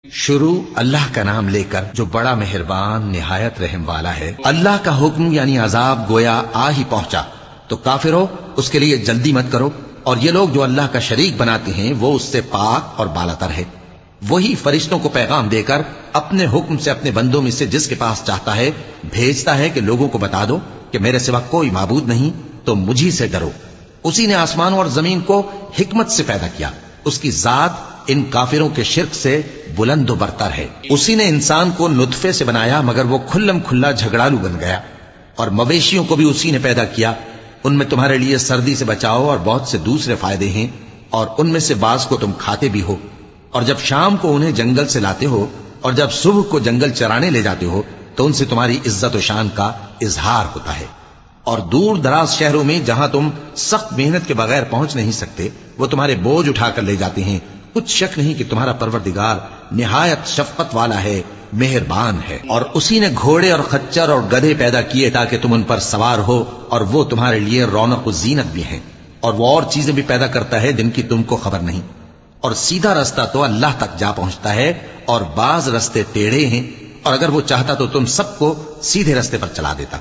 شروع اللہ کا نام لے کر جو بڑا مہربان نہایت رحم والا ہے۔ اللہ کا حکم یعنی عذاب گویا آ ہی پہنچا تو کافرو اس کے لیے جلدی مت کرو، اور یہ لوگ جو اللہ کا شریک بناتے ہیں وہ اس سے پاک اور بالاتر ہے۔ وہی فرشتوں کو پیغام دے کر اپنے حکم سے اپنے بندوں میں سے جس کے پاس چاہتا ہے بھیجتا ہے کہ لوگوں کو بتا دو کہ میرے سوا کوئی معبود نہیں، تو مجھی سے ڈرو۔ اسی نے آسمانوں اور زمین کو حکمت سے پیدا کیا، اس کی ذات ان کافروں کے شرک سے بلند و برتر ہے۔ اسی نے انسان کو نطفے سے بنایا مگر وہ کھلم کھلا جھگڑالو بن گیا، اور مویشیوں کو بھی اسی نے پیدا کیا، ان میں تمہارے لیے سردی سے بچاؤ اور بہت سے دوسرے فائدے ہیں، اور ان میں سے بعض کو تم کھاتے بھی ہو۔ اور جب شام کو انہیں جنگل سے لاتے ہو اور جب صبح کو جنگل چرانے لے جاتے ہو تو ان سے تمہاری عزت و شان کا اظہار ہوتا ہے۔ اور دور دراز شہروں میں جہاں تم سخت محنت کے بغیر پہنچ نہیں سکتے وہ تمہارے بوجھ اٹھا کر لے جاتے ہیں۔ کچھ شک نہیں کہ تمہارا پروردگار نہایت شفقت والا ہے، مہربان ہے۔ اور اسی نے گھوڑے اور خچر اور گدھے پیدا کیے تاکہ تم ان پر سوار ہو، اور وہ تمہارے لیے رونق و زینت بھی ہیں، اور وہ اور چیزیں بھی پیدا کرتا ہے جن کی تم کو خبر نہیں۔ اور سیدھا رستہ تو اللہ تک جا پہنچتا ہے، اور بعض رستے ٹیڑھے ہیں، اور اگر وہ چاہتا تو تم سب کو سیدھے رستے پر چلا دیتا۔